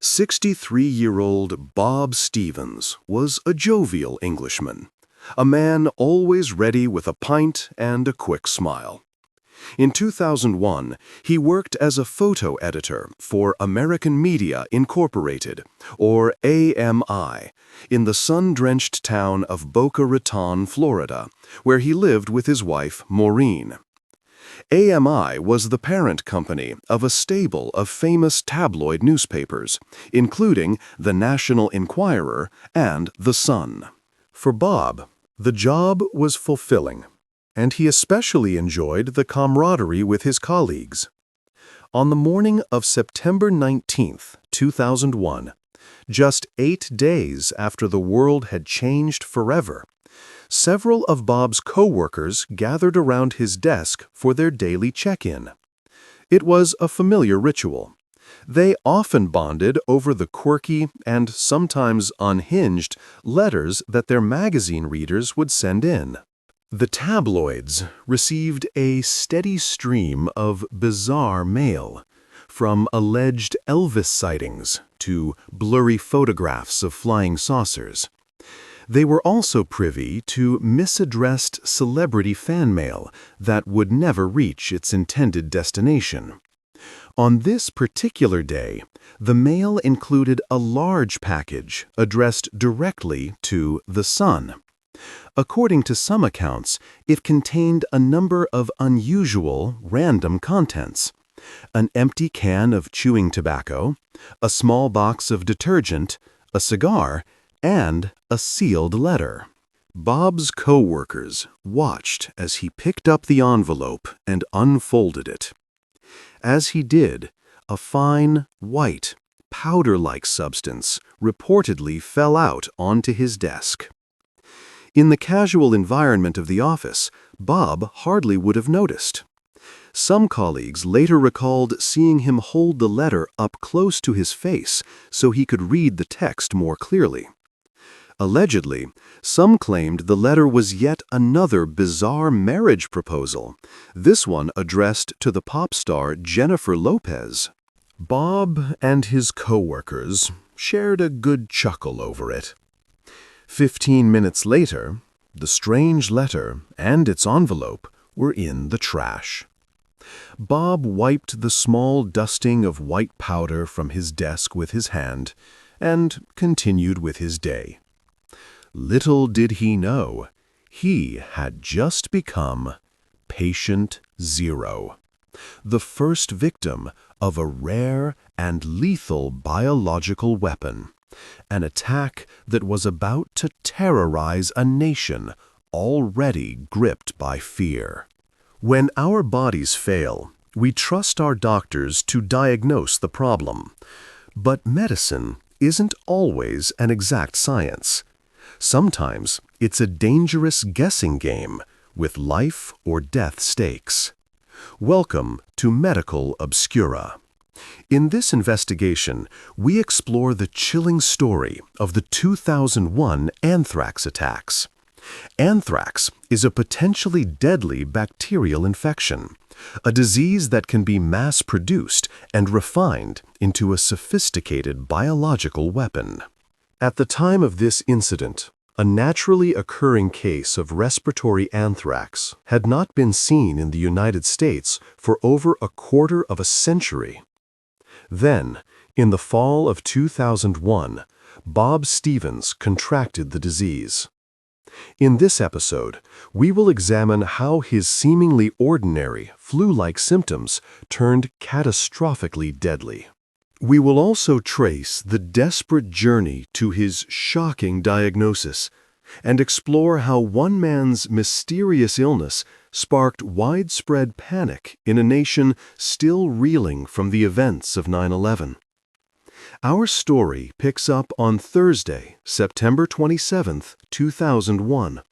63-year-old Bob Stevens was a jovial Englishman, a man always ready with a pint and a quick smile. In 2001, he worked as a photo editor for American Media Incorporated, or AMI, in the sun-drenched town of Boca Raton, Florida, where he lived with his wife, Maureen. AMI was the parent company of a stable of famous tabloid newspapers, including the National Enquirer and The Sun. For Bob, the job was fulfilling, and he especially enjoyed the camaraderie with his colleagues. On the morning of September 19, 2001, just 8 days after the world had changed forever, several of Bob's co-workers gathered around his desk for their daily check-in. It was a familiar ritual. They often bonded over the quirky and sometimes unhinged letters that their magazine readers would send in. The tabloids received a steady stream of bizarre mail, from alleged Elvis sightings to blurry photographs of flying saucers. They were also privy to misaddressed celebrity fan mail that would never reach its intended destination. On this particular day, the mail included a large package addressed directly to The Sun. According to some accounts, it contained a number of unusual, random contents: an empty can of chewing tobacco, a small box of detergent, a cigar, and a sealed letter. Bob's co-workers watched as he picked up the envelope and unfolded it. As he did, a fine, white, powder-like substance reportedly fell out onto his desk. In the casual environment of the office, Bob hardly would have noticed. Some colleagues later recalled seeing him hold the letter up close to his face so he could read the text more clearly. Allegedly, some claimed the letter was yet another bizarre marriage proposal, this one addressed to the pop star Jennifer Lopez. Bob and his co-workers shared a good chuckle over it. 15 minutes later, the strange letter and its envelope were in the trash. Bob wiped the small dusting of white powder from his desk with his hand and continued with his day. Little did he know, he had just become Patient Zero, the first victim of a rare and lethal biological weapon, an attack that was about to terrorize a nation already gripped by fear. When our bodies fail, we trust our doctors to diagnose the problem. But medicine isn't always an exact science. Sometimes it's a dangerous guessing game with life or death stakes. Welcome to Medical Obscura. In this investigation, we explore the chilling story of the 2001 anthrax attacks. Anthrax is a potentially deadly bacterial infection, a disease that can be mass-produced and refined into a sophisticated biological weapon. At the time of this incident, a naturally occurring case of respiratory anthrax had not been seen in the United States for over a quarter of a century. Then, in the fall of 2001, Bob Stevens contracted the disease. In this episode, we will examine how his seemingly ordinary, flu-like symptoms turned catastrophically deadly. We will also trace the desperate journey to his shocking diagnosis and explore how one man's mysterious illness sparked widespread panic in a nation still reeling from the events of 9/11. Our story picks up on Thursday, September 27, 2001.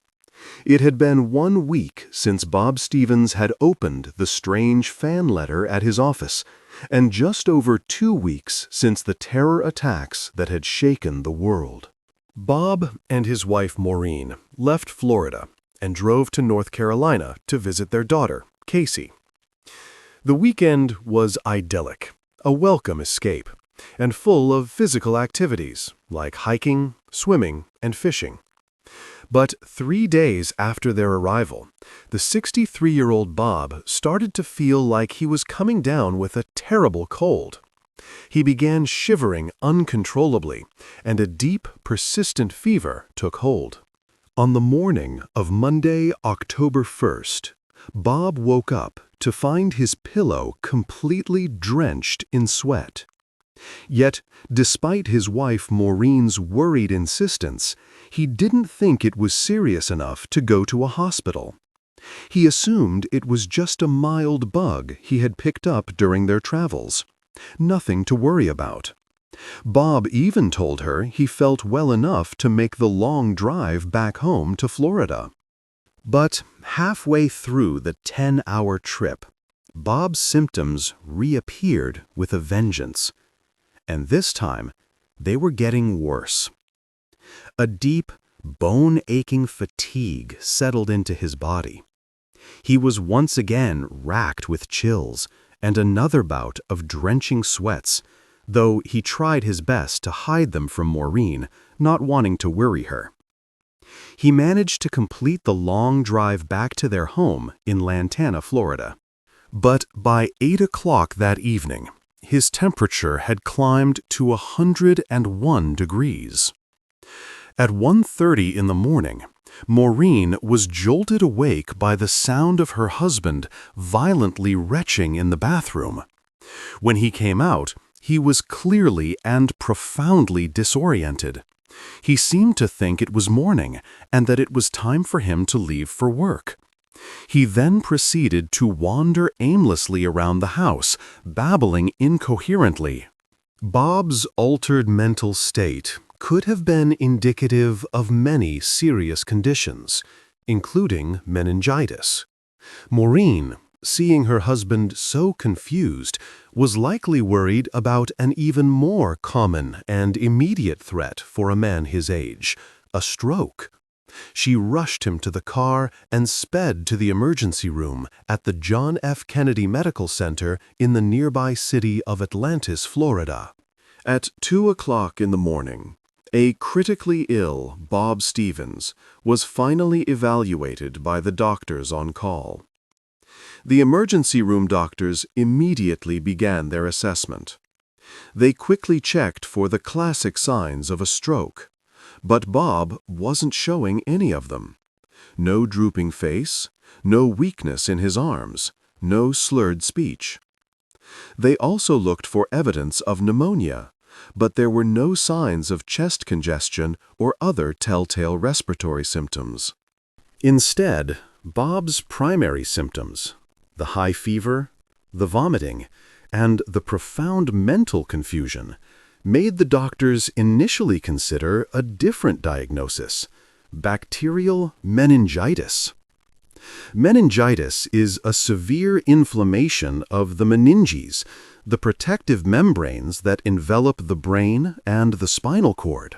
It had been 1 week since Bob Stevens had opened the strange fan letter at his office, and just over 2 weeks since the terror attacks that had shaken the world. Bob and his wife Maureen left Florida and drove to North Carolina to visit their daughter, Casey. The weekend was idyllic, a welcome escape, and full of physical activities like hiking, swimming, and fishing. But 3 days after their arrival, the 63-year-old Bob started to feel like he was coming down with a terrible cold. He began shivering uncontrollably, and a deep, persistent fever took hold. On the morning of Monday, October 1st, Bob woke up to find his pillow completely drenched in sweat. Yet, despite his wife Maureen's worried insistence, he didn't think it was serious enough to go to a hospital. He assumed it was just a mild bug he had picked up during their travels. Nothing to worry about. Bob even told her he felt well enough to make the long drive back home to Florida. But halfway through the 10-hour trip, Bob's symptoms reappeared with a vengeance. And this time, they were getting worse. A deep, bone-aching fatigue settled into his body. He was once again racked with chills and another bout of drenching sweats, though he tried his best to hide them from Maureen, not wanting to worry her. He managed to complete the long drive back to their home in Lantana, Florida. But by 8 o'clock that evening, his temperature had climbed to 101 degrees. At 1:30 in the morning, Maureen was jolted awake by the sound of her husband violently retching in the bathroom. When he came out, he was clearly and profoundly disoriented. He seemed to think it was morning and that it was time for him to leave for work. He then proceeded to wander aimlessly around the house, babbling incoherently. Bob's altered mental state could have been indicative of many serious conditions, including meningitis. Maureen, seeing her husband so confused, was likely worried about an even more common and immediate threat for a man his age, a stroke. She rushed him to the car and sped to the emergency room at the John F. Kennedy Medical Center in the nearby city of Atlantis, Florida. At 2 o'clock in the morning, a critically ill Bob Stevens was finally evaluated by the doctors on call. The emergency room doctors immediately began their assessment. They quickly checked for the classic signs of a stroke, but Bob wasn't showing any of them. No drooping face, no weakness in his arms, no slurred speech. They also looked for evidence of pneumonia, but there were no signs of chest congestion or other telltale respiratory symptoms. Instead, Bob's primary symptoms, the high fever, the vomiting, and the profound mental confusion, made the doctors initially consider a different diagnosis: bacterial meningitis. Meningitis is a severe inflammation of the meninges, the protective membranes that envelop the brain and the spinal cord.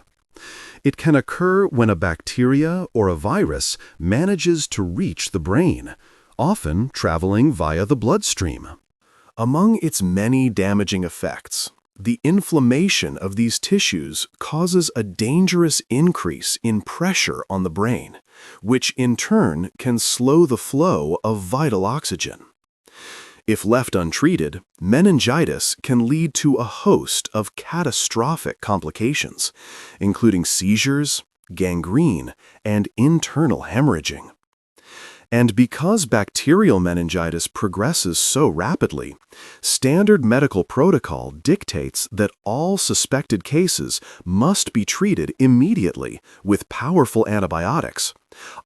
It can occur when a bacteria or a virus manages to reach the brain, often traveling via the bloodstream. Among its many damaging effects, the inflammation of these tissues causes a dangerous increase in pressure on the brain, which in turn can slow the flow of vital oxygen. If left untreated, meningitis can lead to a host of catastrophic complications, including seizures, gangrene, and internal hemorrhaging. And because bacterial meningitis progresses so rapidly, standard medical protocol dictates that all suspected cases must be treated immediately with powerful antibiotics,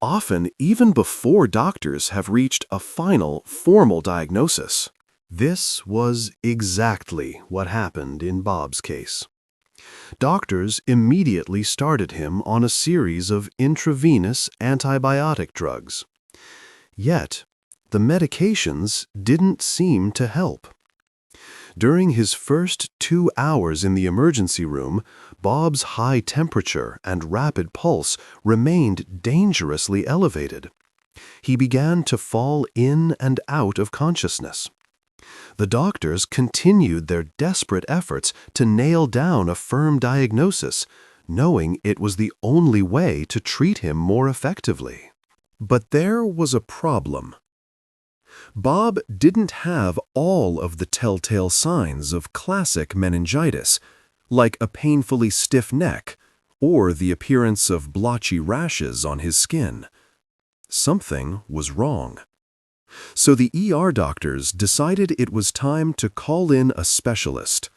often even before doctors have reached a final, formal diagnosis. This was exactly what happened in Bob's case. Doctors immediately started him on a series of intravenous antibiotic drugs. Yet, the medications didn't seem to help. During his first 2 hours in the emergency room, Bob's high temperature and rapid pulse remained dangerously elevated. He began to fall in and out of consciousness. The doctors continued their desperate efforts to nail down a firm diagnosis, knowing it was the only way to treat him more effectively. But there was a problem. Bob didn't have all of the telltale signs of classic meningitis, like a painfully stiff neck or the appearance of blotchy rashes on his skin. Something was wrong. So the ER doctors decided it was time to call in a specialist.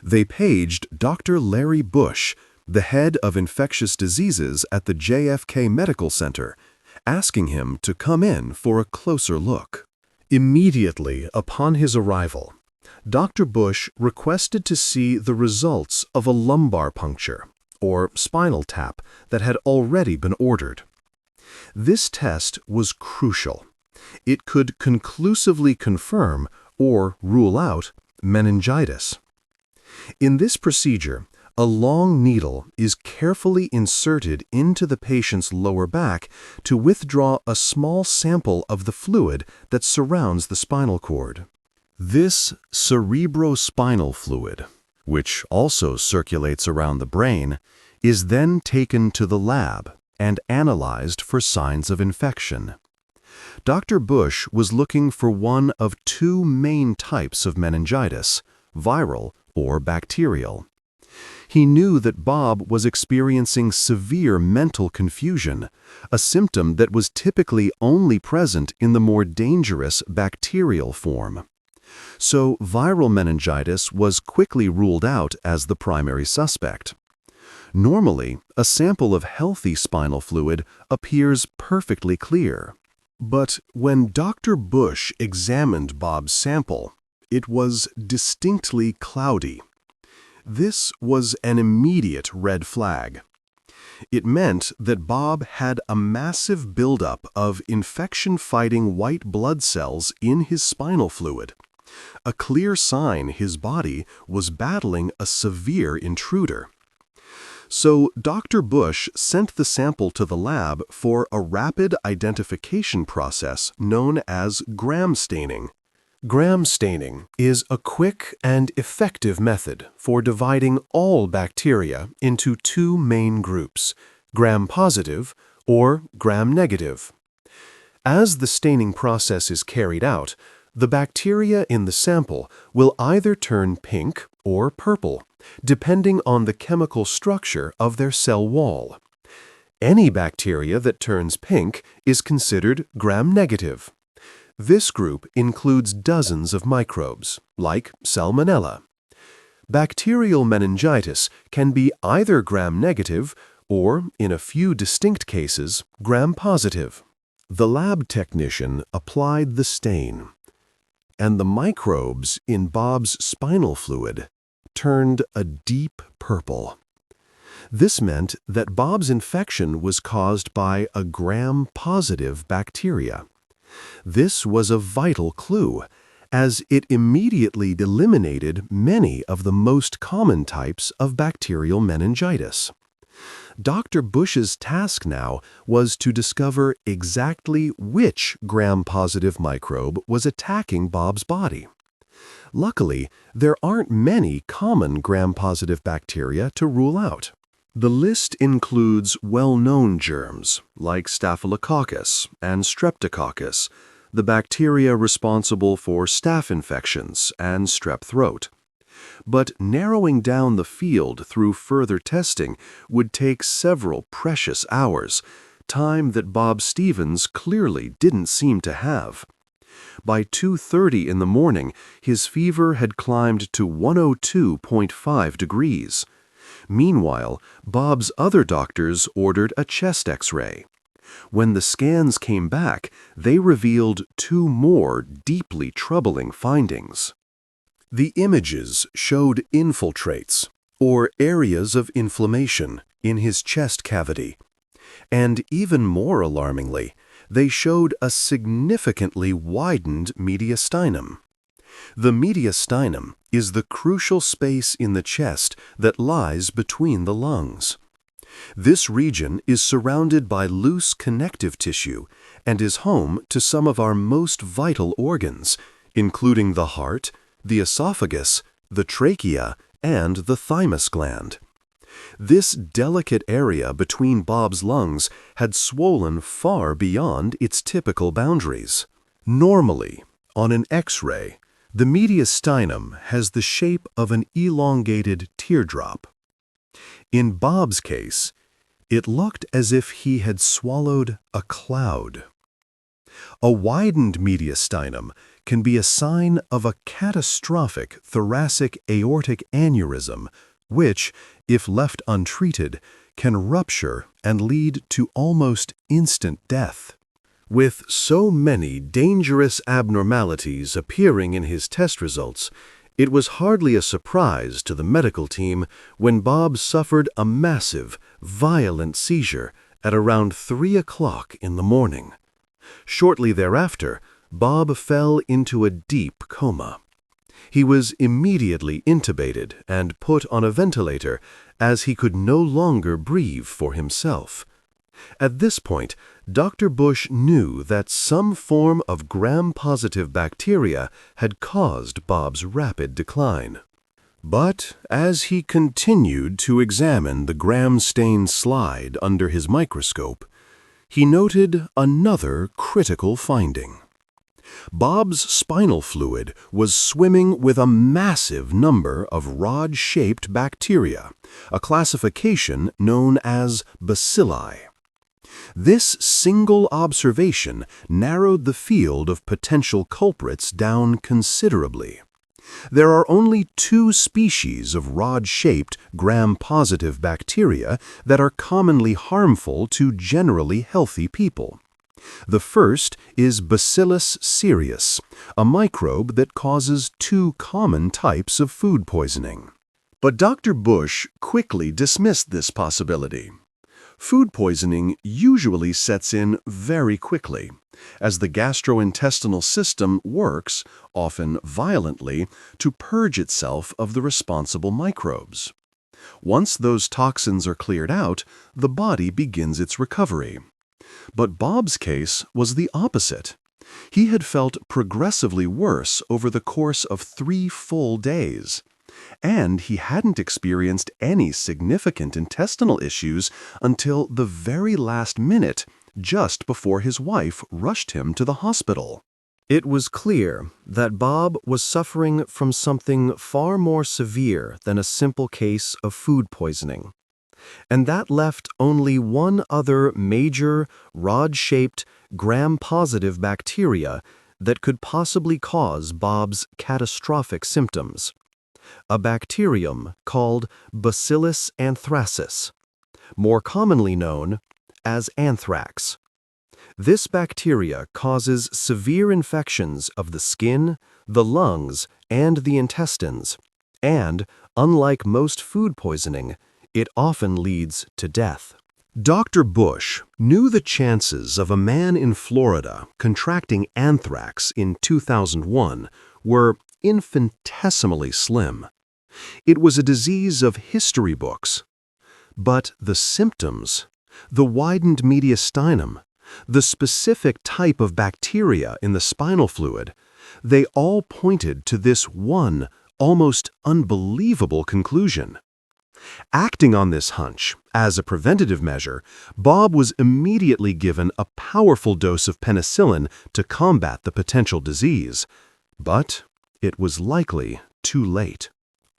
They paged Dr. Larry Bush, the head of infectious diseases at the JFK Medical Center, asking him to come in for a closer look. Immediately upon his arrival, Dr. Bush requested to see the results of a lumbar puncture, or spinal tap, that had already been ordered. This test was crucial. It could conclusively confirm or rule out meningitis. In this procedure, a long needle is carefully inserted into the patient's lower back to withdraw a small sample of the fluid that surrounds the spinal cord. This cerebrospinal fluid, which also circulates around the brain, is then taken to the lab and analyzed for signs of infection. Dr. Bush was looking for one of two main types of meningitis, viral or bacterial. He knew that Bob was experiencing severe mental confusion, a symptom that was typically only present in the more dangerous bacterial form. So viral meningitis was quickly ruled out as the primary suspect. Normally, a sample of healthy spinal fluid appears perfectly clear. But when Dr. Bush examined Bob's sample, it was distinctly cloudy. This was an immediate red flag. It meant that Bob had a massive buildup of infection-fighting white blood cells in his spinal fluid, a clear sign his body was battling a severe intruder. So Dr. Bush sent the sample to the lab for a rapid identification process known as gram staining. Gram staining is a quick and effective method for dividing all bacteria into two main groups, gram-positive or gram-negative. As the staining process is carried out, the bacteria in the sample will either turn pink or purple, depending on the chemical structure of their cell wall. Any bacteria that turns pink is considered gram-negative. This group includes dozens of microbes, like Salmonella. Bacterial meningitis can be either gram-negative or, in a few distinct cases, gram-positive. The lab technician applied the stain, and the microbes in Bob's spinal fluid turned a deep purple. This meant that Bob's infection was caused by a gram-positive bacteria. This was a vital clue, as it immediately eliminated many of the most common types of bacterial meningitis. Dr. Bush's task now was to discover exactly which gram-positive microbe was attacking Bob's body. Luckily, there aren't many common gram-positive bacteria to rule out. The list includes well-known germs like Staphylococcus and Streptococcus, the bacteria responsible for staph infections and strep throat. But narrowing down the field through further testing would take several precious hours, time that Bob Stevens clearly didn't seem to have. By 2:30 in the morning, his fever had climbed to 102.5 degrees. Meanwhile, Bob's other doctors ordered a chest X-ray. When the scans came back, they revealed two more deeply troubling findings. The images showed infiltrates, or areas of inflammation, in his chest cavity. And even more alarmingly, they showed a significantly widened mediastinum. The mediastinum is the crucial space in the chest that lies between the lungs. This region is surrounded by loose connective tissue and is home to some of our most vital organs, including the heart, the esophagus, the trachea, and the thymus gland. This delicate area between Bob's lungs had swollen far beyond its typical boundaries. Normally, on an X-ray, the mediastinum has the shape of an elongated teardrop. In Bob's case, it looked as if he had swallowed a cloud. A widened mediastinum can be a sign of a catastrophic thoracic aortic aneurysm, which, if left untreated, can rupture and lead to almost instant death. With so many dangerous abnormalities appearing in his test results, it was hardly a surprise to the medical team when Bob suffered a massive, violent seizure at around 3 o'clock in the morning. Shortly thereafter, Bob fell into a deep coma. He was immediately intubated and put on a ventilator as he could no longer breathe for himself. At this point, Dr. Bush knew that some form of gram-positive bacteria had caused Bob's rapid decline. But as he continued to examine the gram-stained slide under his microscope, he noted another critical finding. Bob's spinal fluid was swimming with a massive number of rod-shaped bacteria, a classification known as bacilli. This single observation narrowed the field of potential culprits down considerably. There are only 2 species of rod-shaped gram-positive bacteria that are commonly harmful to generally healthy people. The first is Bacillus cereus, a microbe that causes 2 common types of food poisoning. But Dr. Bush quickly dismissed this possibility. Food poisoning usually sets in very quickly, as the gastrointestinal system works, often violently, to purge itself of the responsible microbes. Once those toxins are cleared out, the body begins its recovery. But Bob's case was the opposite. He had felt progressively worse over the course of 3 full days. And he hadn't experienced any significant intestinal issues until the very last minute, just before his wife rushed him to the hospital. It was clear that Bob was suffering from something far more severe than a simple case of food poisoning. And that left only one other major, rod-shaped, gram-positive bacteria that could possibly cause Bob's catastrophic symptoms. A bacterium called Bacillus anthracis, more commonly known as anthrax. This bacteria causes severe infections of the skin, the lungs, and the intestines, and, unlike most food poisoning, it often leads to death. Dr. Bush knew the chances of a man in Florida contracting anthrax in 2001 were infinitesimally slim. It was a disease of history books. But the symptoms, the widened mediastinum, the specific type of bacteria in the spinal fluid, they all pointed to this one, almost unbelievable conclusion. Acting on this hunch, as a preventative measure, Bob was immediately given a powerful dose of penicillin to combat the potential disease. But it was likely too late.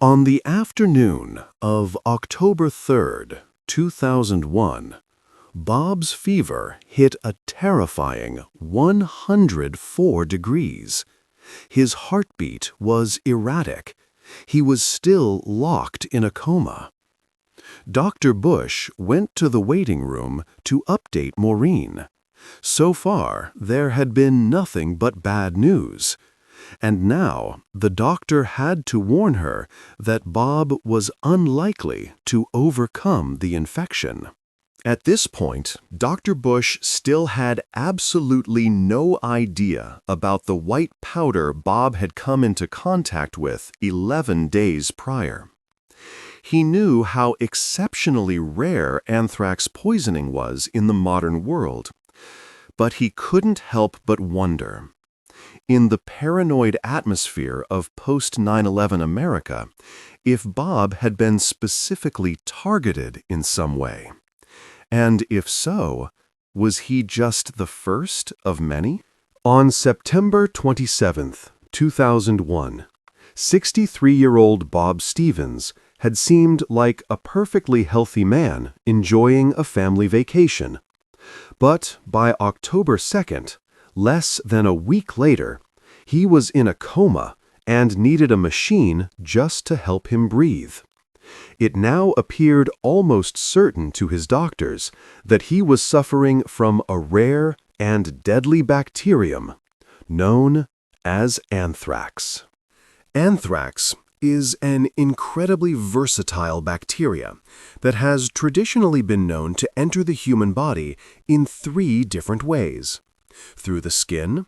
On the afternoon of October 3rd, 2001, Bob's fever hit a terrifying 104 degrees. His heartbeat was erratic. He was still locked in a coma. Dr. Bush went to the waiting room to update Maureen. So far, there had been nothing but bad news. And now, the doctor had to warn her that Bob was unlikely to overcome the infection. At this point, Dr. Bush still had absolutely no idea about the white powder Bob had come into contact with 11 days prior. He knew how exceptionally rare anthrax poisoning was in the modern world, but he couldn't help but wonder. In the paranoid atmosphere of post-9/11 America, if Bob had been specifically targeted in some way. And if so, was he just the first of many? On September 27, 2001, 63-year-old Bob Stevens had seemed like a perfectly healthy man enjoying a family vacation. But by October 2nd, less than a week later, he was in a coma and needed a machine just to help him breathe. It now appeared almost certain to his doctors that he was suffering from a rare and deadly bacterium known as anthrax. Anthrax is an incredibly versatile bacteria that has traditionally been known to enter the human body in 3 different ways: through the skin,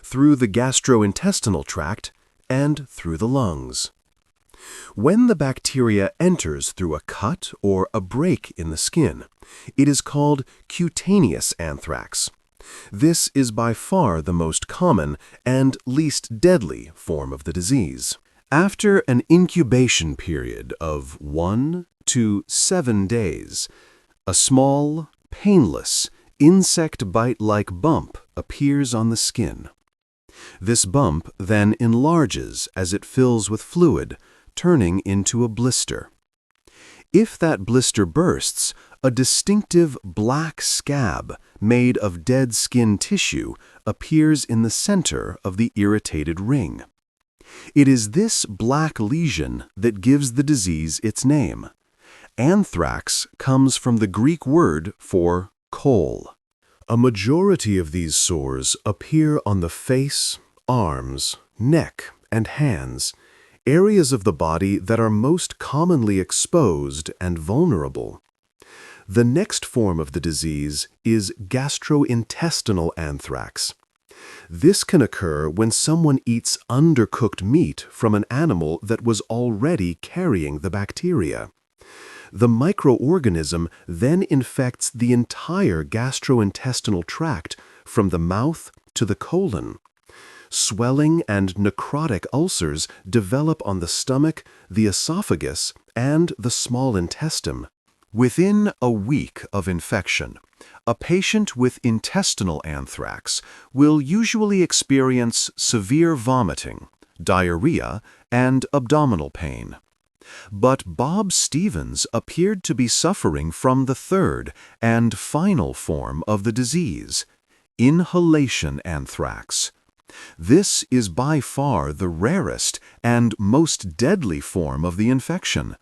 through the gastrointestinal tract, and through the lungs. When the bacteria enters through a cut or a break in the skin, it is called cutaneous anthrax. This is by far the most common and least deadly form of the disease. After an incubation period of 1 to 7 days, a small, painless, insect bite-like bump appears on the skin. This bump then enlarges as it fills with fluid, turning into a blister. If that blister bursts, a distinctive black scab made of dead skin tissue appears in the center of the irritated ring. It is this black lesion that gives the disease its name. Anthrax comes from the Greek word for coal. A majority of these sores appear on the face, arms, neck, and hands, areas of the body that are most commonly exposed and vulnerable. The next form of the disease is gastrointestinal anthrax. This can occur when someone eats undercooked meat from an animal that was already carrying the bacteria. The microorganism then infects the entire gastrointestinal tract from the mouth to the colon. Swelling and necrotic ulcers develop on the stomach, the esophagus, and the small intestine. Within a week of infection, a patient with intestinal anthrax will usually experience severe vomiting, diarrhea, and abdominal pain. But Bob Stevens appeared to be suffering from the third and final form of the disease, inhalation anthrax. This is by far the rarest and most deadly form of the infection,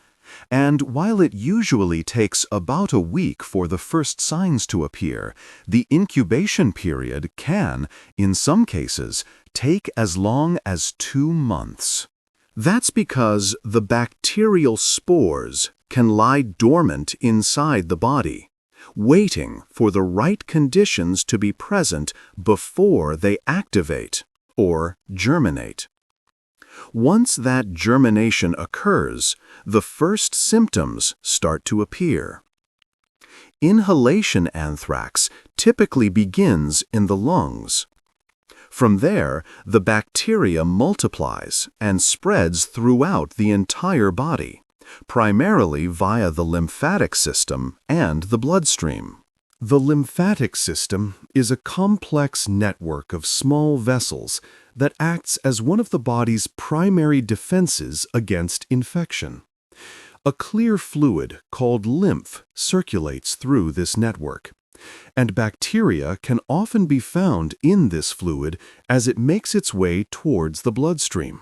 and while it usually takes about a week for the first signs to appear, the incubation period can, in some cases, take as long as 2 months. That's because the bacterial spores can lie dormant inside the body, waiting for the right conditions to be present before they activate or germinate. Once that germination occurs, the first symptoms start to appear. Inhalation anthrax typically begins in the lungs. From there, the bacteria multiplies and spreads throughout the entire body, primarily via the lymphatic system and the bloodstream. The lymphatic system is a complex network of small vessels that acts as one of the body's primary defenses against infection. A clear fluid called lymph circulates through this network, and bacteria can often be found in this fluid as it makes its way towards the bloodstream.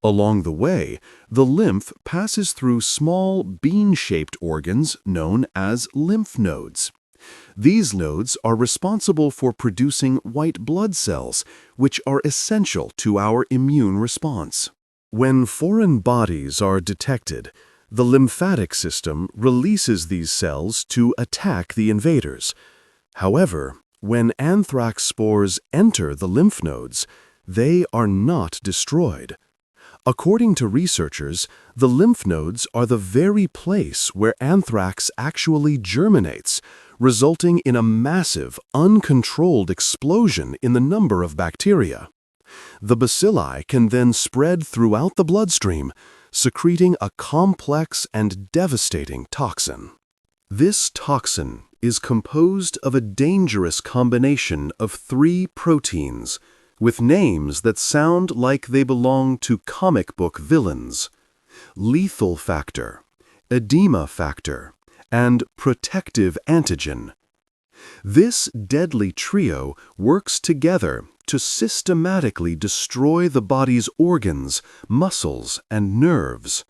Along the way, the lymph passes through small bean-shaped organs known as lymph nodes. These nodes are responsible for producing white blood cells, which are essential to our immune response. When foreign bodies are detected, the lymphatic system releases these cells to attack the invaders. However, when anthrax spores enter the lymph nodes, they are not destroyed. According to researchers, the lymph nodes are the very place where anthrax actually germinates, resulting in a massive, uncontrolled explosion in the number of bacteria. The bacilli can then spread throughout the bloodstream, secreting a complex and devastating toxin. This toxin is composed of a dangerous combination of 3 proteins with names that sound like they belong to comic book villains: lethal factor, edema factor, and protective antigen. This deadly trio works together to systematically destroy the body's organs, muscles, and nerves.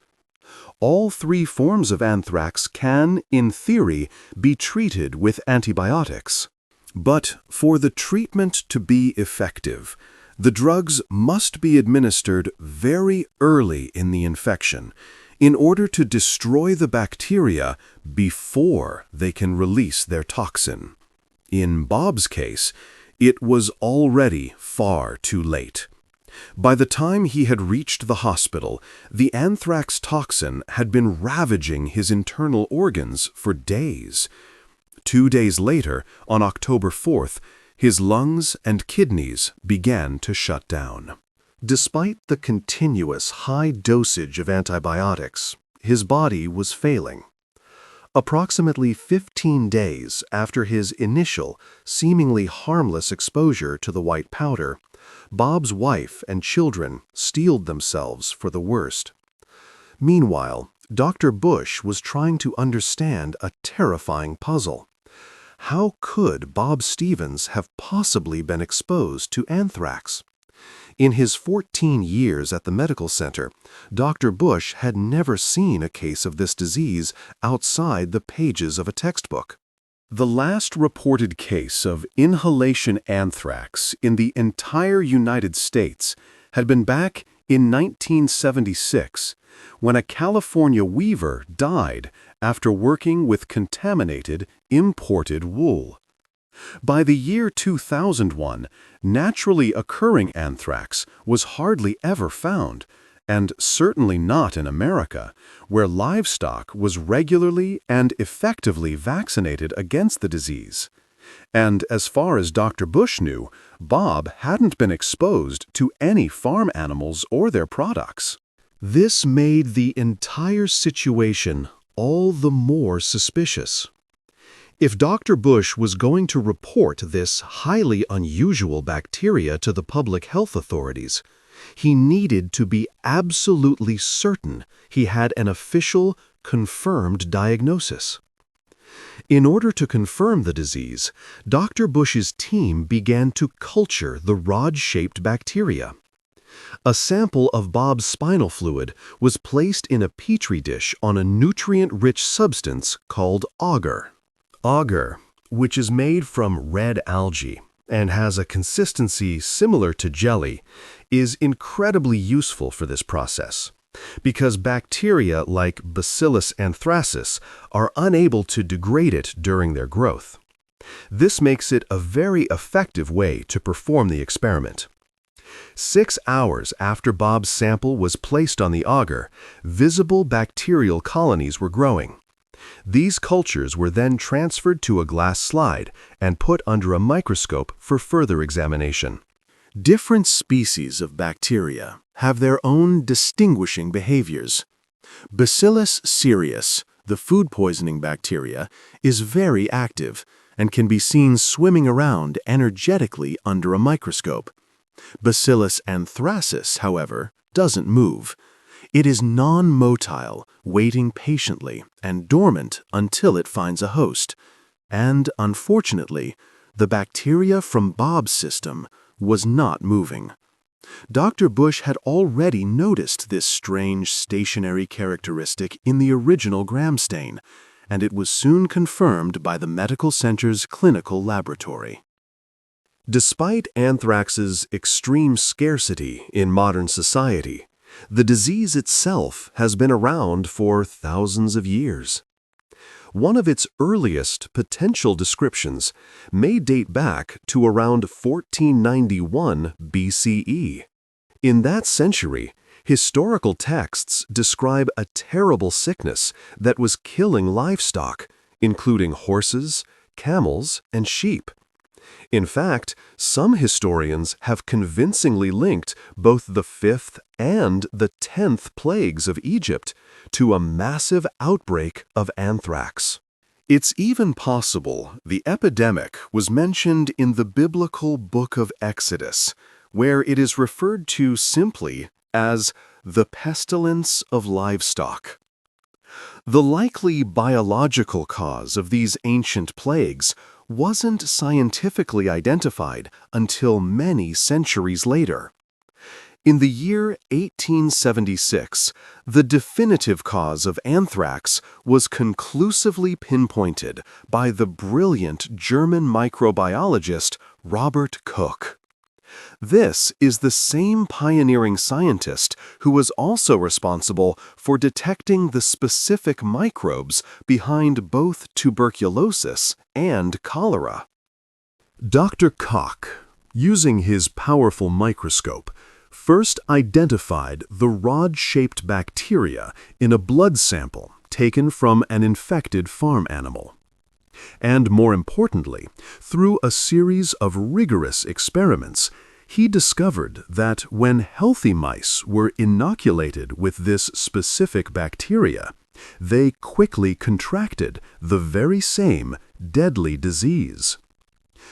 All 3 forms of anthrax can, in theory, be treated with antibiotics. But for the treatment to be effective, the drugs must be administered very early in the infection in order to destroy the bacteria before they can release their toxin. In Bob's case, it was already far too late. By the time he had reached the hospital, the anthrax toxin had been ravaging his internal organs for days. 2 days later, on October 4th, his lungs and kidneys began to shut down. Despite the continuous high dosage of antibiotics, his body was failing. Approximately 15 days after his initial, seemingly harmless exposure to the white powder, Bob's wife and children steeled themselves for the worst. Meanwhile, Dr. Bush was trying to understand a terrifying puzzle. How could Bob Stevens have possibly been exposed to anthrax? In his 14 years at the medical center, Dr. Bush had never seen a case of this disease outside the pages of a textbook. The last reported case of inhalation anthrax in the entire United States had been back in 1976, when a California weaver died after working with contaminated, imported wool. By the year 2001, naturally occurring anthrax was hardly ever found, and certainly not in America, where livestock was regularly and effectively vaccinated against the disease. And as far as Dr. Bush knew, Bob hadn't been exposed to any farm animals or their products. This made the entire situation all the more suspicious. If Dr. Bush was going to report this highly unusual bacteria to the public health authorities, he needed to be absolutely certain he had an official, confirmed diagnosis. In order to confirm the disease, Dr. Bush's team began to culture the rod-shaped bacteria. A sample of Bob's spinal fluid was placed in a petri dish on a nutrient-rich substance called agar. Agar, which is made from red algae and has a consistency similar to jelly, is incredibly useful for this process, because bacteria like Bacillus anthracis are unable to degrade it during their growth. This makes it a very effective way to perform the experiment. 6 hours after Bob's sample was placed on the agar, visible bacterial colonies were growing. These cultures were then transferred to a glass slide and put under a microscope for further examination. Different species of bacteria have their own distinguishing behaviors. Bacillus cereus, the food poisoning bacteria, is very active and can be seen swimming around energetically under a microscope. Bacillus anthracis, however, doesn't move. It is non-motile, waiting patiently and dormant until it finds a host. And, unfortunately, the bacteria from Bob's system was not moving. Dr. Bush had already noticed this strange stationary characteristic in the original gram stain, and it was soon confirmed by the medical center's clinical laboratory. Despite anthrax's extreme scarcity in modern society, the disease itself has been around for thousands of years. One of its earliest potential descriptions may date back to around 1491 BCE. In that century, historical texts describe a terrible sickness that was killing livestock, including horses, camels, and sheep. In fact, some historians have convincingly linked both the 5th and the 10th plagues of Egypt to a massive outbreak of anthrax. It's even possible the epidemic was mentioned in the biblical book of Exodus, where it is referred to simply as the pestilence of livestock. The likely biological cause of these ancient plagues wasn't scientifically identified until many centuries later. In the year 1876, the definitive cause of anthrax was conclusively pinpointed by the brilliant German microbiologist Robert Koch. This is the same pioneering scientist who was also responsible for detecting the specific microbes behind both tuberculosis and cholera. Dr. Koch, using his powerful microscope, first identified the rod-shaped bacteria in a blood sample taken from an infected farm animal. And more importantly, through a series of rigorous experiments, he discovered that when healthy mice were inoculated with this specific bacteria, they quickly contracted the very same deadly disease.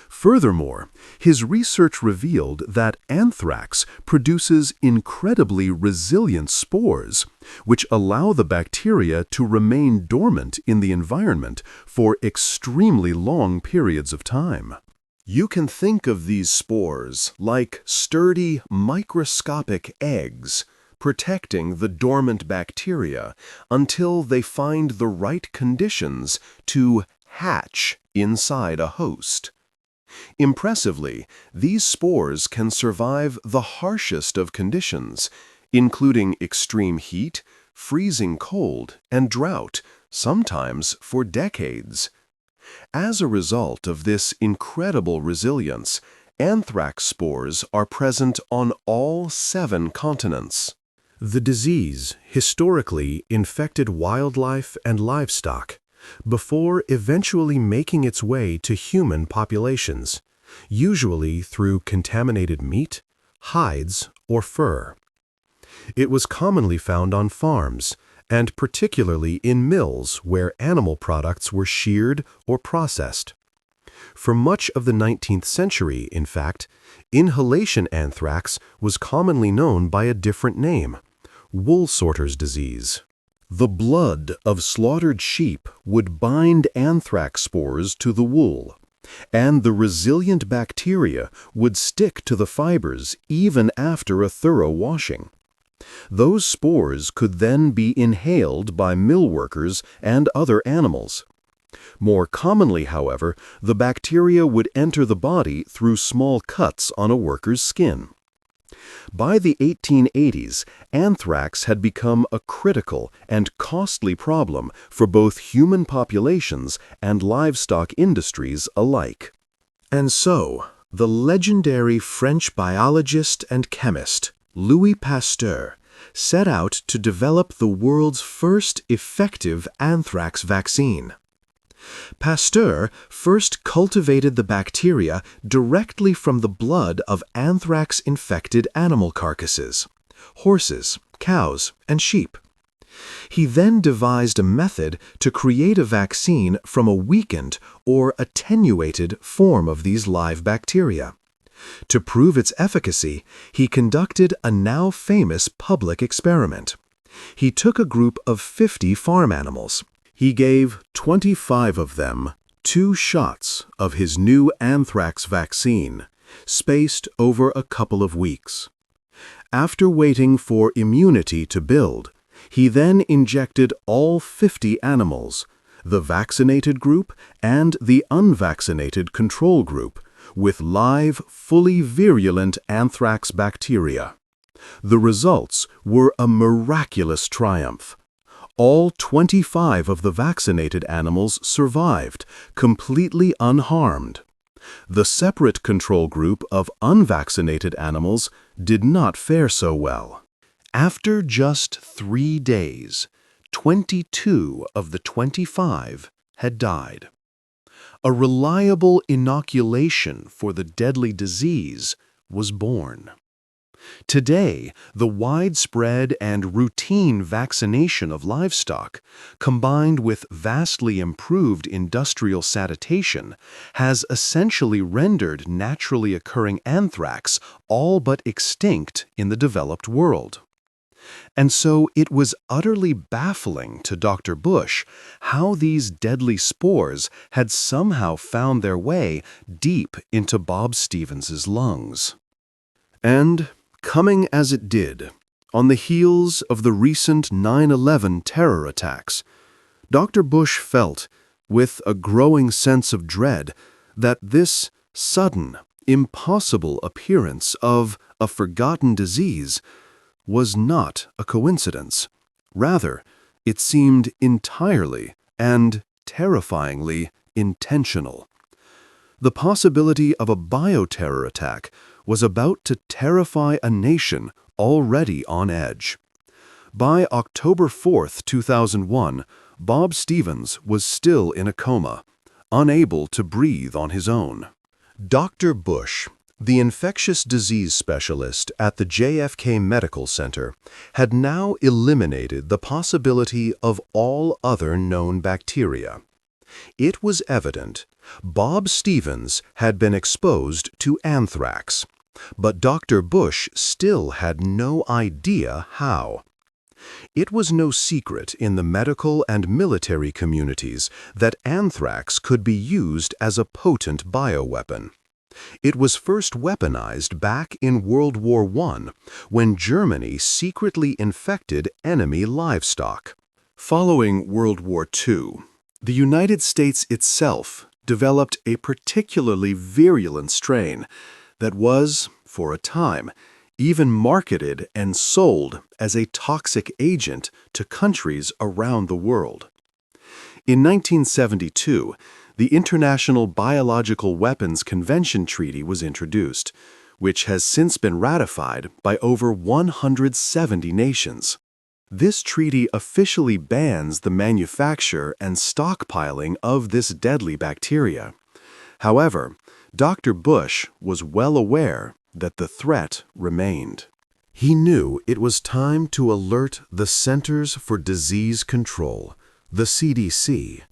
Furthermore, his research revealed that anthrax produces incredibly resilient spores, which allow the bacteria to remain dormant in the environment for extremely long periods of time. You can think of these spores like sturdy, microscopic eggs, protecting the dormant bacteria until they find the right conditions to hatch inside a host. Impressively, these spores can survive the harshest of conditions, including extreme heat, freezing cold, and drought, sometimes for decades. As a result of this incredible resilience, anthrax spores are present on all 7 continents. The disease historically infected wildlife and livestock, before eventually making its way to human populations, usually through contaminated meat, hides, or fur. It was commonly found on farms, and particularly in mills where animal products were sheared or processed. For much of the 19th century, in fact, inhalation anthrax was commonly known by a different name: wool sorter's disease. The blood of slaughtered sheep would bind anthrax spores to the wool, and the resilient bacteria would stick to the fibers even after a thorough washing. Those spores could then be inhaled by mill workers and other animals. More commonly, however, the bacteria would enter the body through small cuts on a worker's skin. By the 1880s, anthrax had become a critical and costly problem for both human populations and livestock industries alike. And so, the legendary French biologist and chemist, Louis Pasteur, set out to develop the world's first effective anthrax vaccine. Pasteur first cultivated the bacteria directly from the blood of anthrax-infected animal carcasses, horses, cows, and sheep. He then devised a method to create a vaccine from a weakened or attenuated form of these live bacteria. To prove its efficacy, he conducted a now famous public experiment. He took a group of 50 farm animals. He gave 25 of them 2 shots of his new anthrax vaccine, spaced over a couple of weeks. After waiting for immunity to build, he then injected all 50 animals, the vaccinated group and the unvaccinated control group, with live, fully virulent anthrax bacteria. The results were a miraculous triumph. All 25 of the vaccinated animals survived, completely unharmed. The separate control group of unvaccinated animals did not fare so well. After just 3 days, 22 of the 25 had died. A reliable inoculation for the deadly disease was born. Today, the widespread and routine vaccination of livestock, combined with vastly improved industrial sanitation, has essentially rendered naturally occurring anthrax all but extinct in the developed world. And so it was utterly baffling to Dr. Bush how these deadly spores had somehow found their way deep into Bob Stevens's lungs. And, coming as it did, on the heels of the recent 9/11 terror attacks, Dr. Bush felt, with a growing sense of dread, that this sudden, impossible appearance of a forgotten disease was not a coincidence. Rather, it seemed entirely and terrifyingly intentional. The possibility of a bioterror attack was about to terrify a nation already on edge. By October 4, 2001, Bob Stevens was still in a coma, unable to breathe on his own. Dr. Bush, the infectious disease specialist at the JFK Medical Center, had now eliminated the possibility of all other known bacteria. It was evident Bob Stevens had been exposed to anthrax, but Dr. Bush still had no idea how. It was no secret in the medical and military communities that anthrax could be used as a potent bioweapon. It was first weaponized back in World War I, when Germany secretly infected enemy livestock. Following World War II, the United States itself developed a particularly virulent strain that was, for a time, even marketed and sold as a toxic agent to countries around the world. In 1972, the International Biological Weapons Convention Treaty was introduced, which has since been ratified by over 170 nations. This treaty officially bans the manufacture and stockpiling of this deadly bacteria. However, Dr. Bush was well aware that the threat remained. He knew it was time to alert the Centers for Disease Control, the CDC.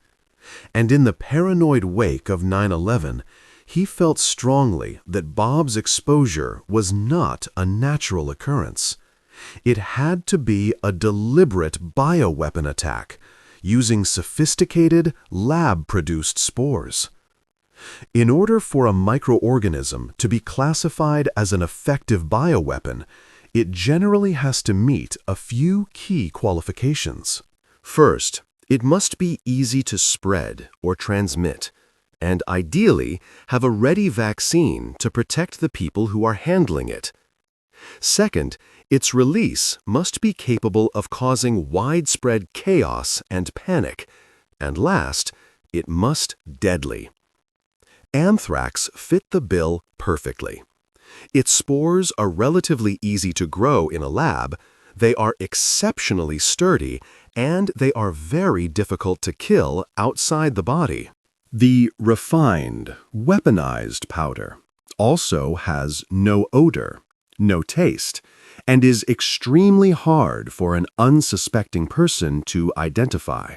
And in the paranoid wake of 9/11, he felt strongly that Bob's exposure was not a natural occurrence. It had to be a deliberate bioweapon attack, using sophisticated, lab-produced spores. In order for a microorganism to be classified as an effective bioweapon, it generally has to meet a few key qualifications. First, it must be easy to spread or transmit, and ideally have a ready vaccine to protect the people who are handling it. Second, its release must be capable of causing widespread chaos and panic. And last, it must be deadly. Anthrax fit the bill perfectly. Its spores are relatively easy to grow in a lab, they are exceptionally sturdy, and they are very difficult to kill outside the body. The refined, weaponized powder also has no odor, no taste, and is extremely hard for an unsuspecting person to identify.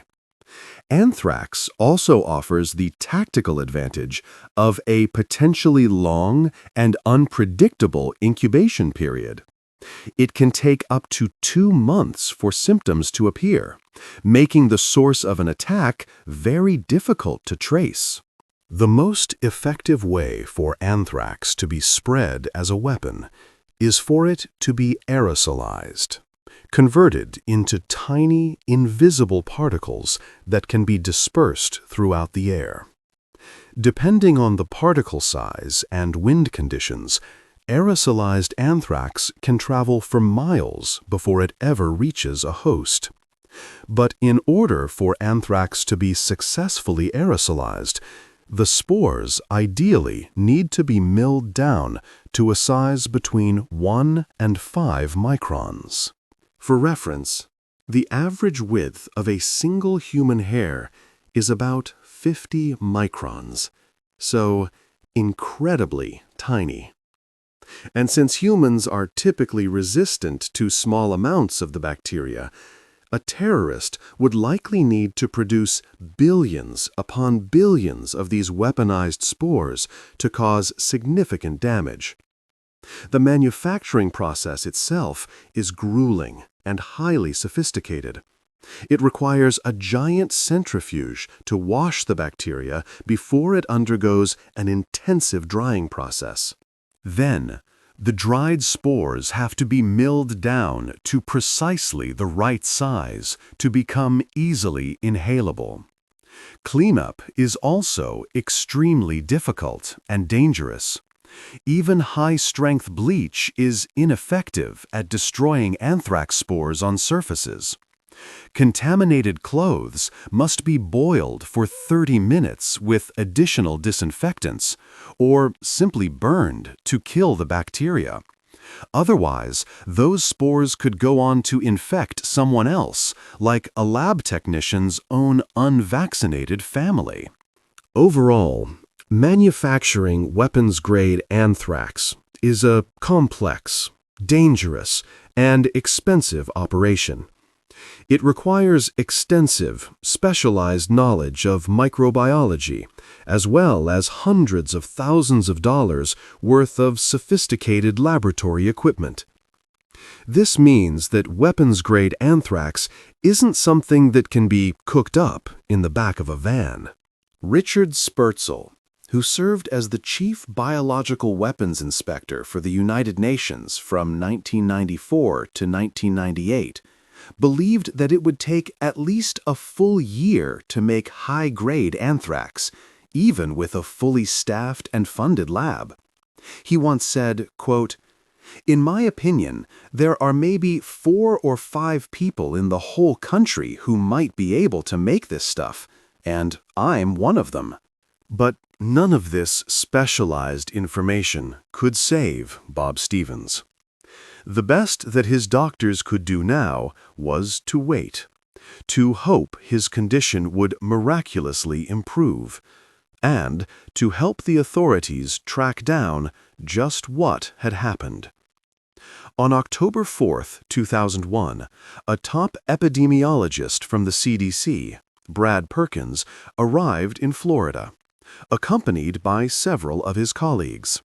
Anthrax also offers the tactical advantage of a potentially long and unpredictable incubation period. It can take up to 2 months for symptoms to appear, making the source of an attack very difficult to trace. The most effective way for anthrax to be spread as a weapon is for it to be aerosolized, converted into tiny, invisible particles that can be dispersed throughout the air. Depending on the particle size and wind conditions, aerosolized anthrax can travel for miles before it ever reaches a host. But in order for anthrax to be successfully aerosolized, the spores ideally need to be milled down to a size between 1 and 5 microns. For reference, the average width of a single human hair is about 50 microns. So, incredibly tiny. And since humans are typically resistant to small amounts of the bacteria, a terrorist would likely need to produce billions upon billions of these weaponized spores to cause significant damage. The manufacturing process itself is grueling and highly sophisticated. It requires a giant centrifuge to wash the bacteria before it undergoes an intensive drying process. Then, the dried spores have to be milled down to precisely the right size to become easily inhalable. Cleanup is also extremely difficult and dangerous. Even high-strength bleach is ineffective at destroying anthrax spores on surfaces. Contaminated clothes must be boiled for 30 minutes with additional disinfectants, or simply burned to kill the bacteria. Otherwise, those spores could go on to infect someone else, like a lab technician's own unvaccinated family. Overall, manufacturing weapons-grade anthrax is a complex, dangerous, and expensive operation. It requires extensive, specialized knowledge of microbiology, as well as hundreds of thousands of dollars worth of sophisticated laboratory equipment. This means that weapons-grade anthrax isn't something that can be cooked up in the back of a van. Richard Spurzel, who served as the chief biological weapons inspector for the United Nations from 1994 to 1998, believed that it would take at least a full year to make high-grade anthrax, even with a fully staffed and funded lab. He once said, quote, "In my opinion, there are maybe 4 or 5 people in the whole country who might be able to make this stuff, and I'm one of them." But none of this specialized information could save Bob Stevens. The best that his doctors could do now was to wait, to hope his condition would miraculously improve, and to help the authorities track down just what had happened. On October 4, 2001, a top epidemiologist from the CDC, Brad Perkins, arrived in Florida, accompanied by several of his colleagues.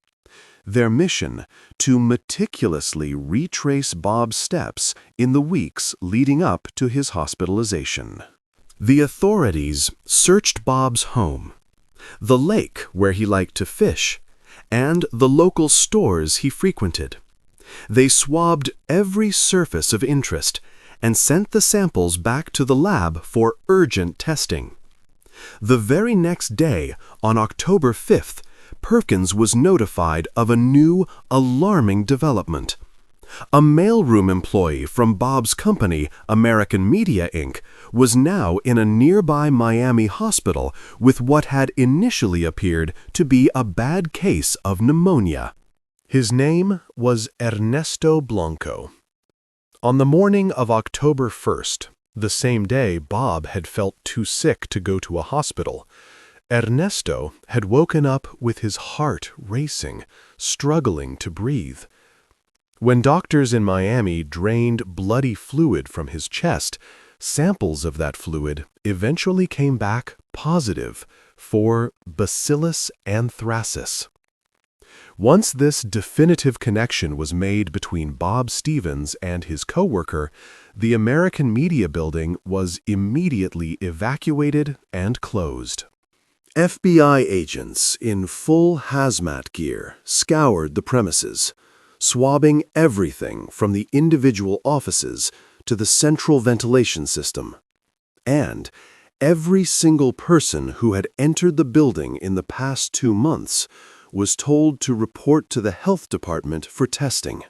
Their mission, to meticulously retrace Bob's steps in the weeks leading up to his hospitalization. The authorities searched Bob's home, the lake where he liked to fish, and the local stores he frequented. They swabbed every surface of interest and sent the samples back to the lab for urgent testing. The very next day, on October 5th, Perkins was notified of a new, alarming development. A mailroom employee from Bob's company, American Media, Inc., was now in a nearby Miami hospital with what had initially appeared to be a bad case of pneumonia. His name was Ernesto Blanco. On the morning of October 1st, the same day Bob had felt too sick to go to a hospital, Ernesto had woken up with his heart racing, struggling to breathe. When doctors in Miami drained bloody fluid from his chest, samples of that fluid eventually came back positive for Bacillus anthracis. Once this definitive connection was made between Bob Stevens and his coworker, the American Media Building was immediately evacuated and closed. FBI agents in full hazmat gear scoured the premises, swabbing everything from the individual offices to the central ventilation system. And every single person who had entered the building in the past 2 months was told to report to the health department for testing.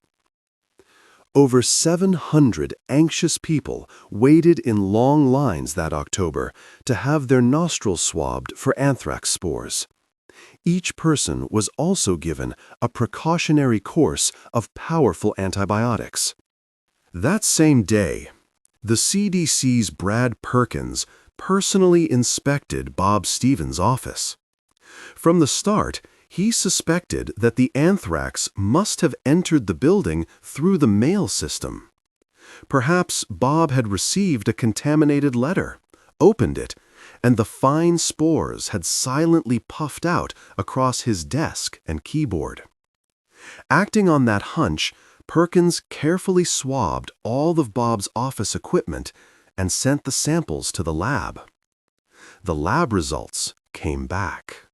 Over 700 anxious people waited in long lines that October to have their nostrils swabbed for anthrax spores. Each person was also given a precautionary course of powerful antibiotics. That same day, the CDC's Brad Perkins personally inspected Bob Stevens' office. From the start, he suspected that the anthrax must have entered the building through the mail system. Perhaps Bob had received a contaminated letter, opened it, and the fine spores had silently puffed out across his desk and keyboard. Acting on that hunch, Perkins carefully swabbed all of Bob's office equipment and sent the samples to the lab. The lab results came back.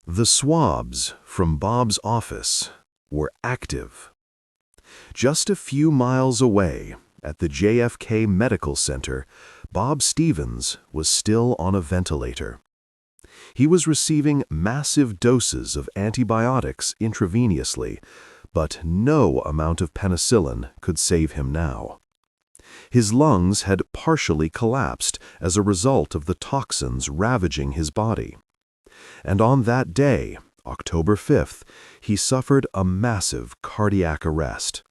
The swabs from Bob's office were active. Just a few miles away, at the JFK Medical Center, Bob Stevens was still on a ventilator. He was receiving massive doses of antibiotics intravenously, but no amount of penicillin could save him now. His lungs had partially collapsed as a result of the toxins ravaging his body. And on that day, October 5th, he suffered a massive cardiac arrest.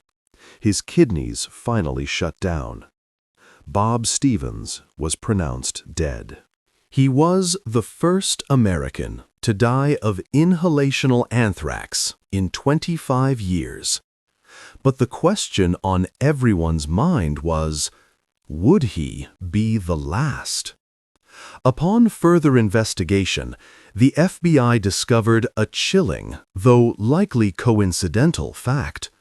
His kidneys finally shut down. Bob Stevens was pronounced dead. He was the first American to die of inhalational anthrax in 25 years. But the question on everyone's mind was, would he be the last? Upon further investigation, the FBI discovered a chilling, though likely coincidental, fact.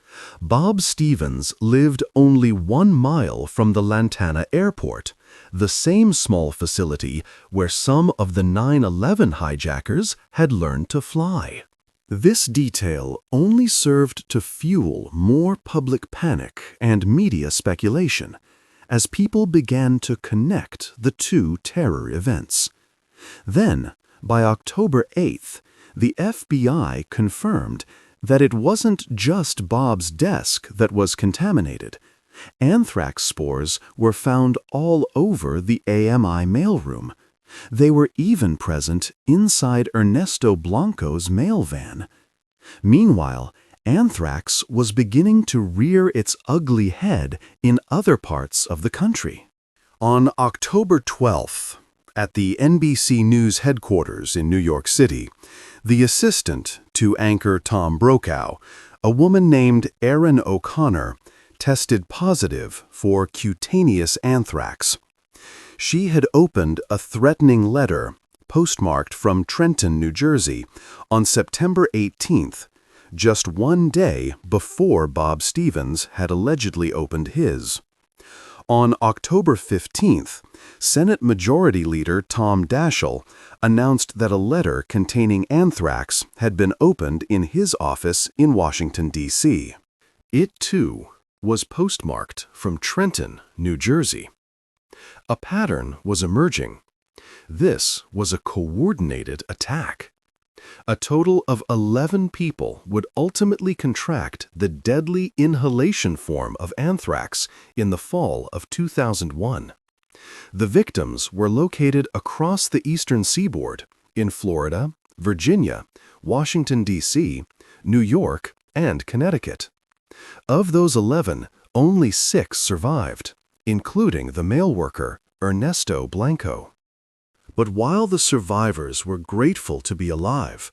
Bob Stevens lived only 1 mile from the Lantana Airport, the same small facility where some of the 9/11 hijackers had learned to fly. This detail only served to fuel more public panic and media speculation as people began to connect the two terror events. Then, by October 8th, the FBI confirmed that it wasn't just Bob's desk that was contaminated. Anthrax spores were found all over the AMI mailroom. They were even present inside Ernesto Blanco's mail van. Meanwhile, anthrax was beginning to rear its ugly head in other parts of the country. On October 12th, at the NBC News headquarters in New York City, the assistant to anchor Tom Brokaw, a woman named Erin O'Connor, tested positive for cutaneous anthrax. She had opened a threatening letter, postmarked from Trenton, New Jersey, on September 18th, just 1 day before Bob Stevens had allegedly opened his. On October 15th, Senate Majority Leader Tom Daschle announced that a letter containing anthrax had been opened in his office in Washington, D.C. It, too, was postmarked from Trenton, New Jersey. A pattern was emerging. This was a coordinated attack. A total of 11 people would ultimately contract the deadly inhalation form of anthrax in the fall of 2001. The victims were located across the eastern seaboard in Florida, Virginia, Washington, D.C., New York, and Connecticut. Of those 11, only 6 survived, including the mail worker, Ernesto Blanco. But while the survivors were grateful to be alive,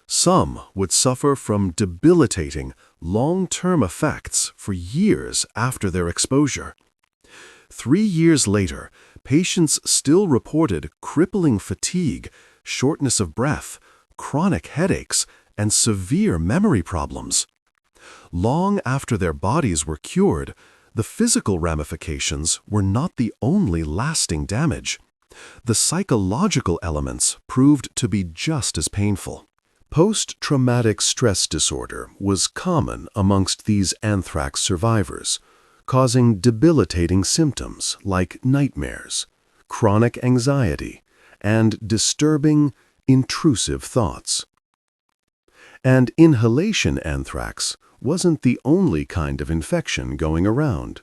some would suffer from debilitating, long-term effects for years after their exposure. 3 years later, patients still reported crippling fatigue, shortness of breath, chronic headaches, and severe memory problems. Long after their bodies were cured, the physical ramifications were not the only lasting damage. The psychological elements proved to be just as painful. Post-traumatic stress disorder was common amongst these anthrax survivors, causing debilitating symptoms like nightmares, chronic anxiety, and disturbing, intrusive thoughts. And inhalation anthrax wasn't the only kind of infection going around.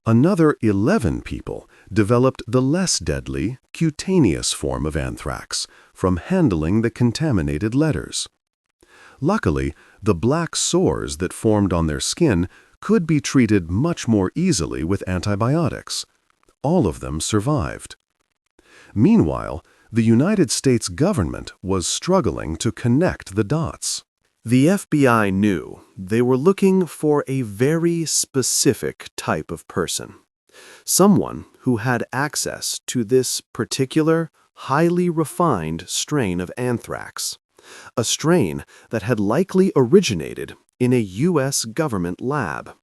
Another 11 people developed the less deadly, cutaneous form of anthrax from handling the contaminated letters. Luckily, the black sores that formed on their skin could be treated much more easily with antibiotics. All of them survived. Meanwhile, the United States government was struggling to connect the dots. The FBI knew they were looking for a very specific type of person. Someone who had access to this particular, highly refined strain of anthrax, a strain that had likely originated in a U.S. government lab.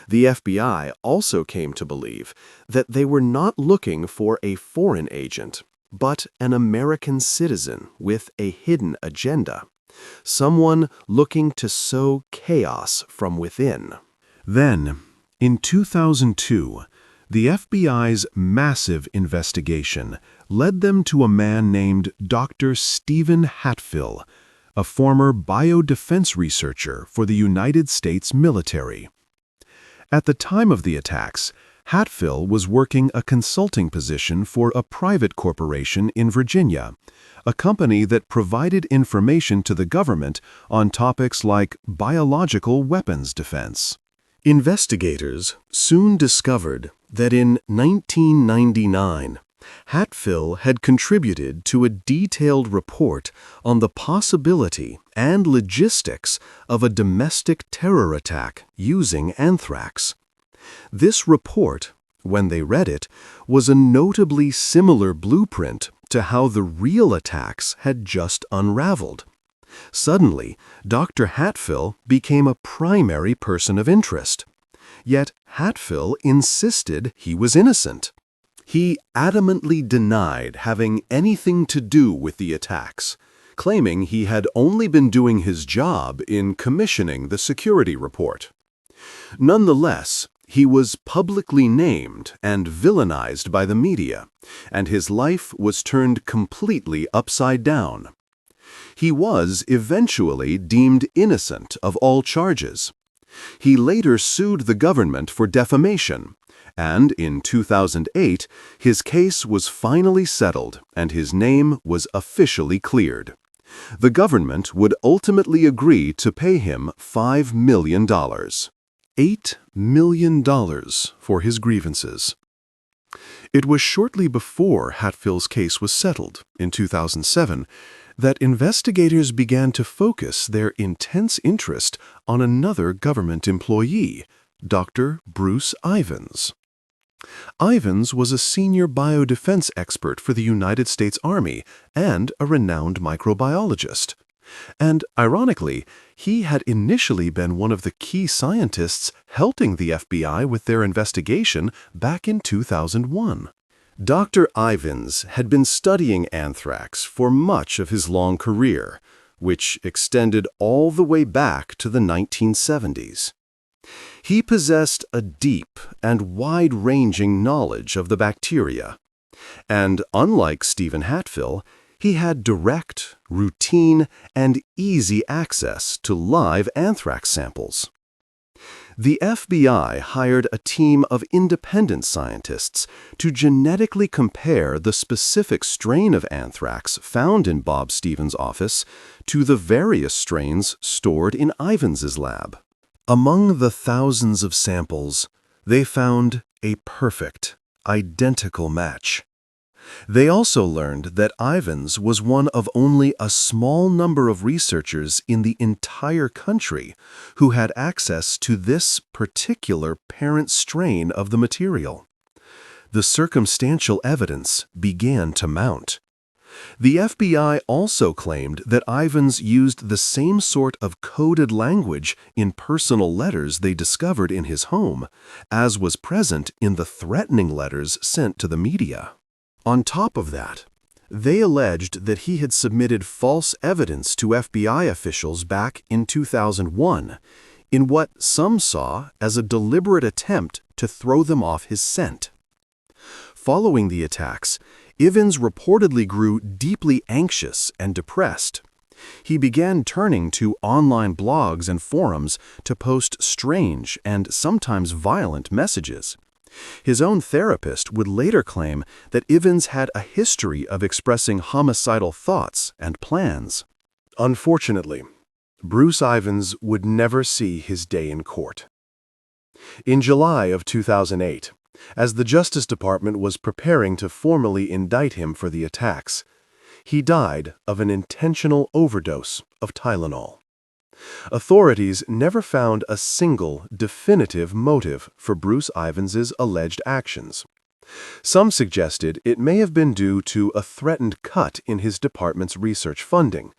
The FBI also came to believe that they were not looking for a foreign agent, but an American citizen with a hidden agenda, someone looking to sow chaos from within. Then, in 2002, the FBI's massive investigation led them to a man named Dr. Stephen Hatfill, a former biodefense researcher for the United States military. At the time of the attacks, Hatfill was working a consulting position for a private corporation in Virginia, a company that provided information to the government on topics like biological weapons defense. Investigators soon discovered that in 1999, Hatfill had contributed to a detailed report on the possibility and logistics of a domestic terror attack using anthrax. This report, when they read it, was a notably similar blueprint to how the real attacks had just unraveled. Suddenly, Dr. Hatfill became a primary person of interest. Yet Hatfill insisted he was innocent. He adamantly denied having anything to do with the attacks, claiming he had only been doing his job in commissioning the security report. Nonetheless, he was publicly named and villainized by the media, and his life was turned completely upside down. He was eventually deemed innocent of all charges. He later sued the government for defamation, and in 2008, his case was finally settled and his name was officially cleared. The government would ultimately agree to pay him $5 million. $8 million for his grievances. It was shortly before Hatfill's case was settled, in 2007, that investigators began to focus their intense interest on another government employee, Dr. Bruce Ivins. Ivins was a senior biodefense expert for the United States Army and a renowned microbiologist. And, ironically, he had initially been one of the key scientists helping the FBI with their investigation back in 2001. Dr. Ivins had been studying anthrax for much of his long career, which extended all the way back to the 1970s. He possessed a deep and wide-ranging knowledge of the bacteria, and unlike Stephen Hatfill, he had direct, routine, and easy access to live anthrax samples. The FBI hired a team of independent scientists to genetically compare the specific strain of anthrax found in Bob Stevens' office to the various strains stored in Ivins's lab. Among the thousands of samples, they found a perfect, identical match. They also learned that Ivins was one of only a small number of researchers in the entire country who had access to this particular parent strain of the material. The circumstantial evidence began to mount. The FBI also claimed that Ivins used the same sort of coded language in personal letters they discovered in his home, as was present in the threatening letters sent to the media. On top of that, they alleged that he had submitted false evidence to FBI officials back in 2001, in what some saw as a deliberate attempt to throw them off his scent. Following the attacks, Ivins reportedly grew deeply anxious and depressed. He began turning to online blogs and forums to post strange and sometimes violent messages. His own therapist would later claim that Ivins had a history of expressing homicidal thoughts and plans. Unfortunately, Bruce Ivins would never see his day in court. In July of 2008, as the Justice Department was preparing to formally indict him for the attacks. He died of an intentional overdose of Tylenol. Authorities never found a single definitive motive for Bruce Ivans's alleged actions. Some suggested it may have been due to a threatened cut in his department's research funding,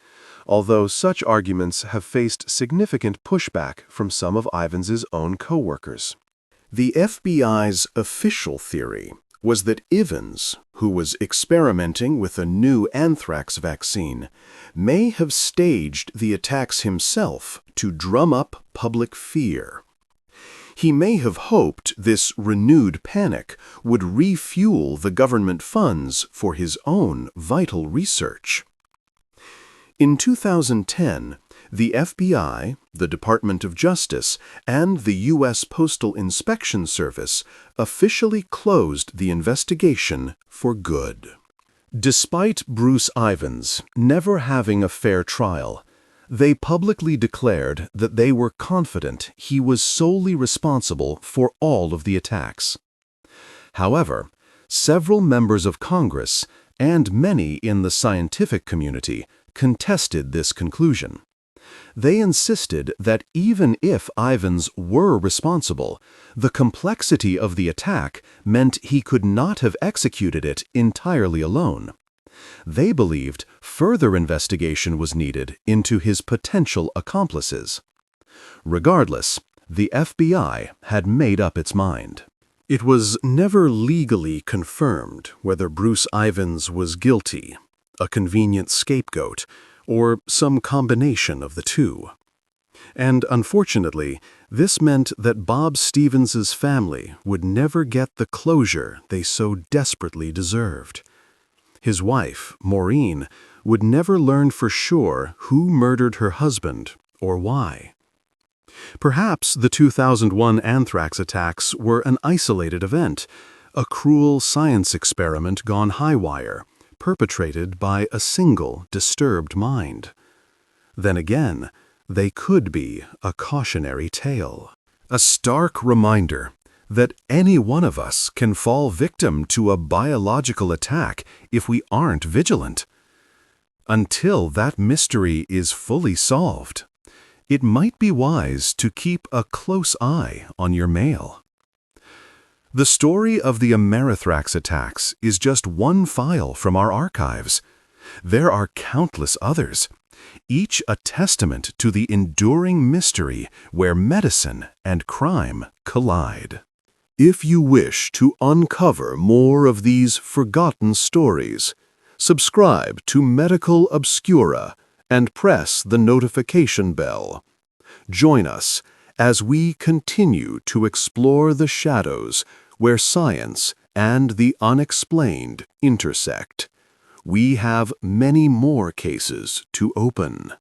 although such arguments have faced significant pushback from some of Ivans's own co-workers. The FBI's official theory was that Ivans, who was experimenting with a new anthrax vaccine, may have staged the attacks himself to drum up public fear. He may have hoped this renewed panic would refuel the government funds for his own vital research. In 2010, the FBI, the Department of Justice, and the U.S. Postal Inspection Service officially closed the investigation for good. Despite Bruce Ivans never having a fair trial, they publicly declared that they were confident he was solely responsible for all of the attacks. However, several members of Congress and many in the scientific community contested this conclusion. They insisted that even if Ivans were responsible, the complexity of the attack meant he could not have executed it entirely alone. They believed further investigation was needed into his potential accomplices. Regardless, the FBI had made up its mind. It was never legally confirmed whether Bruce Ivans was guilty, a convenient scapegoat, or some combination of the two. And unfortunately, this meant that Bob Stevens's family would never get the closure they so desperately deserved. His wife, Maureen, would never learn for sure who murdered her husband or why. Perhaps the 2001 anthrax attacks were an isolated event, a cruel science experiment gone haywire, perpetrated by a single disturbed mind. Then again, they could be a cautionary tale, a stark reminder that any one of us can fall victim to a biological attack if we aren't vigilant. Until that mystery is fully solved, it might be wise to keep a close eye on your mail. The story of the Anthrax attacks is just one file from our archives. There are countless others, each a testament to the enduring mystery where medicine and crime collide. If you wish to uncover more of these forgotten stories, subscribe to Medical Obscura and press the notification bell. Join us as we continue to explore the shadows where science and the unexplained intersect. We have many more cases to open.